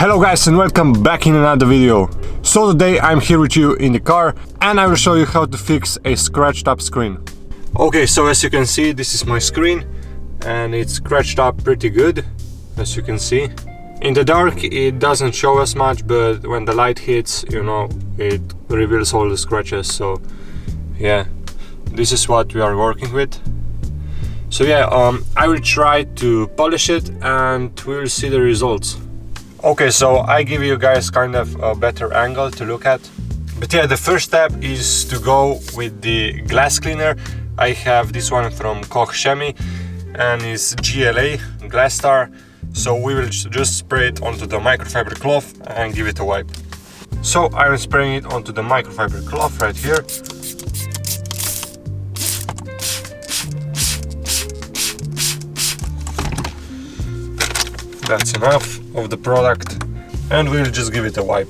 Hello guys and welcome back in another video. So today I'm here with you in the car and I will show you how to fix a scratched up screen. Okay, so as you can see, this is my screen and it's scratched up pretty good, as you can see. In the dark it doesn't show as much, but when the light hits, you know, it reveals all the scratches. So yeah, this is what we are working with. So yeah, I will try to polish it and we'll see the results. Okay, so I give you guys kind of a better angle to look at. But yeah, the first step is to go with the glass cleaner. I have this one from Koch Chemie and it's GLA, Glass Star. So we will just spray it onto the microfiber cloth and give it a wipe. So I'm spraying it onto the microfiber cloth right here. That's enough of the product and we'll just give it a wipe.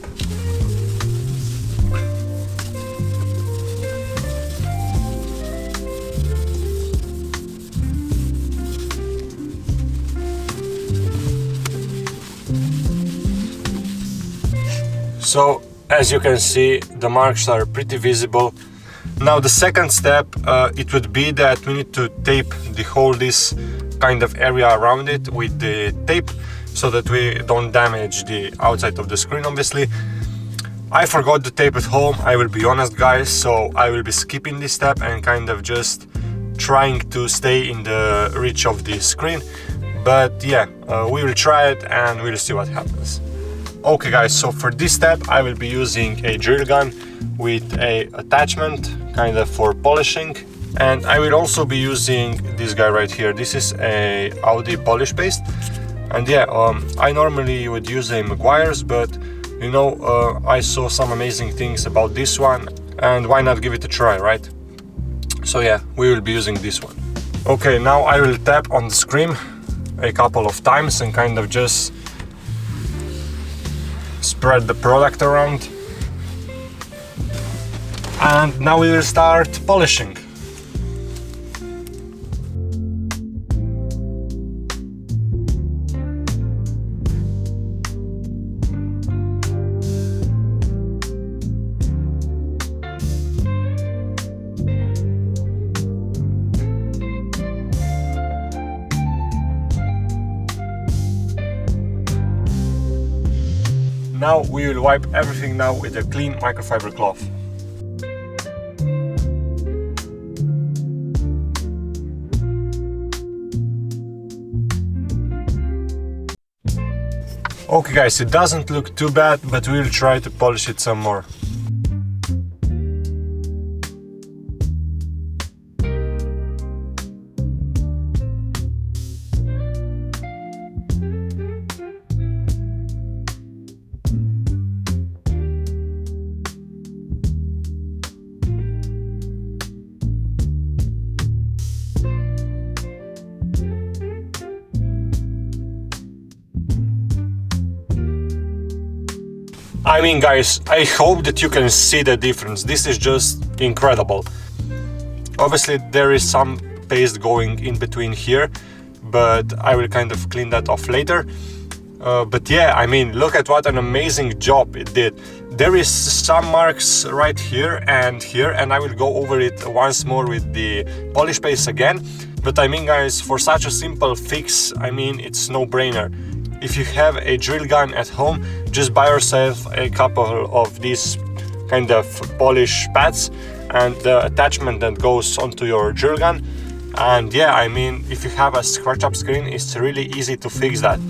So as you can see, the marks are pretty visible. Now the second step, it would be that we need to tape the whole this kind of area around it with the tape, so that we don't damage the outside of the screen, obviously. I forgot the tape at home, I will be honest guys, so I will be skipping this step and kind of just trying to stay in the reach of the screen. But yeah, we will try it and we'll see what happens. Okay guys, so for this step I will be using a drill gun with a attachment kind of for polishing. And I will also be using this guy right here. This is a Audi polish paste. And yeah, I normally would use a Meguiar's, but you know, I saw some amazing things about this one and why not give it a try, right? So yeah, we will be using this one. Okay, now I will tap on the screen a couple of times and kind of just spread the product around. And now we will start polishing. Now we will wipe everything now with a clean microfiber cloth. Okay guys, it doesn't look too bad, but we'll try to polish it some more. I mean guys, I hope that you can see the difference. This is just incredible. Obviously there is some paste going in between here, but I will kind of clean that off later. But yeah, I mean, look at what an amazing job it did. There is some marks right here, and I will go over it once more with the polish paste again. But I mean guys, for such a simple fix, I mean, it's no-brainer. If you have a drill gun at home, just buy yourself a couple of these kind of polish pads and the attachment that goes onto your drill gun. And yeah, I mean, if you have a scratch up screen, it's really easy to fix that.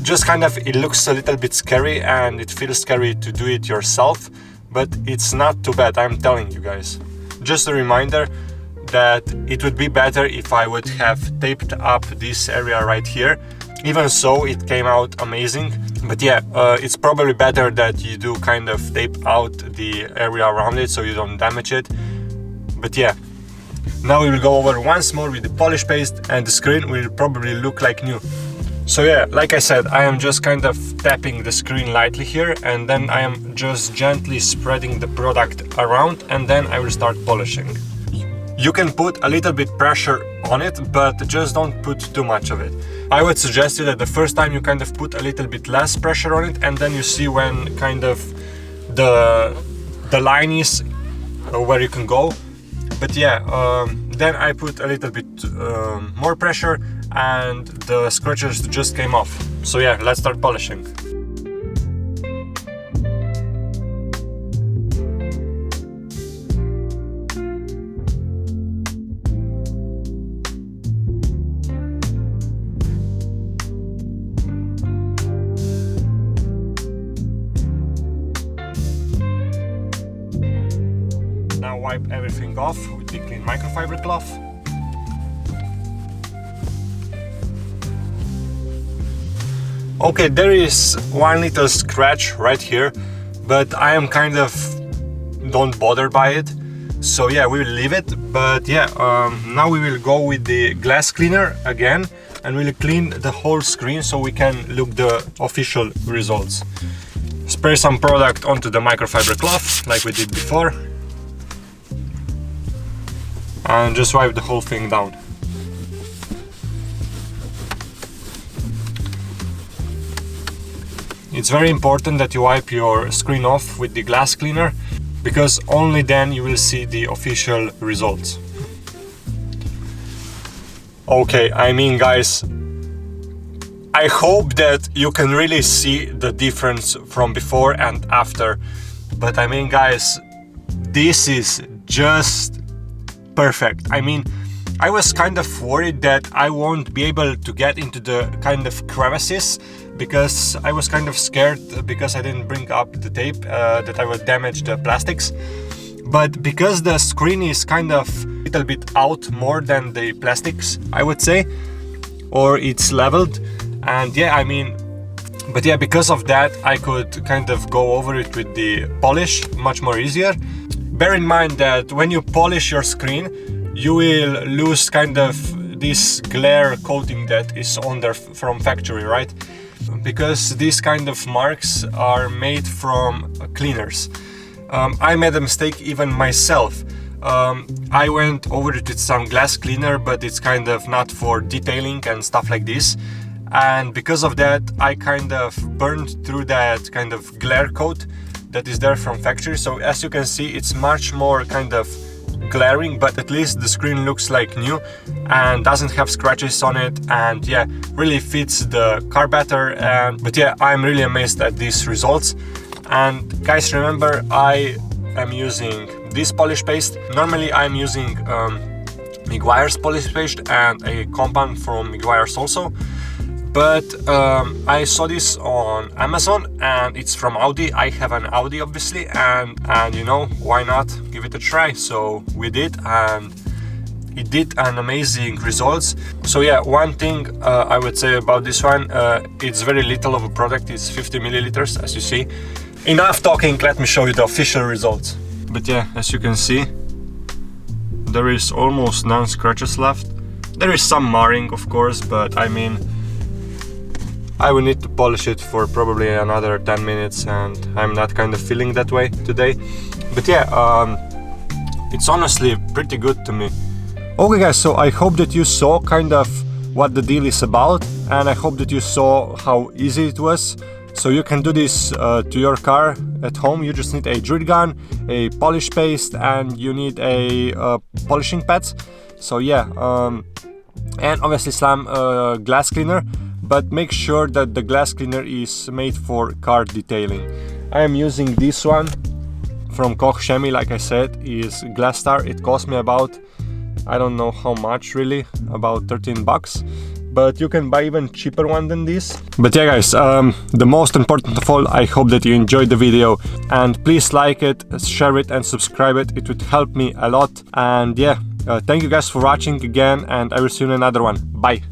Just kind of, it looks a little bit scary and it feels scary to do it yourself, but it's not too bad, I'm telling you guys. Just a reminder that it would be better if I would have taped up this area right here. Even so, it came out amazing. But yeah, it's probably better that you do kind of tape out the area around it so you don't damage it. But yeah, now we will go over once more with the polish paste and the screen will probably look like new. So yeah, like I said, I am just kind of tapping the screen lightly here and then I am just gently spreading the product around and then I will start polishing. You can put a little bit pressure on it, but just don't put too much of it. I would suggest you that the first time you kind of put a little bit less pressure on it, and then you see when kind of the line is where you can go. But yeah, then I put a little bit more pressure and the scratches just came off. So yeah, let's start polishing. Now wipe everything off with the clean microfiber cloth. Okay, there is one little scratch right here, but I am kind of don't bother by it. So yeah, we will leave it. But yeah, now we will go with the glass cleaner again and we'll clean the whole screen so we can look the official results. Spray some product onto the microfiber cloth like we did before. And just wipe the whole thing down. It's very important that you wipe your screen off with the glass cleaner, because only then you will see the official results. Okay, I mean guys, I hope that you can really see the difference from before and after. But I mean guys, this is just perfect. I mean, I was kind of worried that I won't be able to get into the kind of crevices, because I was kind of scared because I didn't bring up the tape that I would damage the plastics. But because the screen is kind of a little bit out more than the plastics, I would say, or it's leveled, and yeah, I mean, but yeah, because of that I could kind of go over it with the polish much more easier. Bear in mind that when you polish your screen, you will lose kind of this glare coating that is on there from factory, right? Because these kind of marks are made from cleaners. I made a mistake even myself. I went over it with some glass cleaner, but it's kind of not for detailing and stuff like this. And because of that, I kind of burned through that kind of glare coat that is there from factory. So as you can see, it's much more kind of glaring, but at least the screen looks like new and doesn't have scratches on it, and yeah, really fits the car better. But yeah, I'm really amazed at these results. And guys, remember, I am using this polish paste. Normally I'm using Meguiar's polish paste and a compound from Meguiar's also, but I saw this on Amazon and it's from Audi. I have an Audi obviously, and you know, why not give it a try? So we did, and it did an amazing results. So yeah, one thing I would say about this one, it's very little of a product. It's 50 milliliters, as you see. Enough talking, let me show you the official results. But yeah, as you can see, there is almost none scratches left. There is some marring, of course, but I mean, I will need to polish it for probably another 10 minutes, and I'm not kind of feeling that way today. But yeah, it's honestly pretty good to me. Okay guys, so I hope that you saw kind of what the deal is about, and I hope that you saw how easy it was. So you can do this to your car at home. You just need a drill gun, a polish paste, and you need a polishing pads. So yeah, and obviously some glass cleaner. But make sure that the glass cleaner is made for car detailing. I am using this one from Koch Chemie, like I said, is Glass Star. It cost me about, I don't know how much really, about 13 bucks. But you can buy even cheaper one than this. But yeah guys, the most important of all, I hope that you enjoyed the video, and please like it, share it and subscribe it. It would help me a lot. And yeah, thank you guys for watching again, and I will see you in another one. Bye.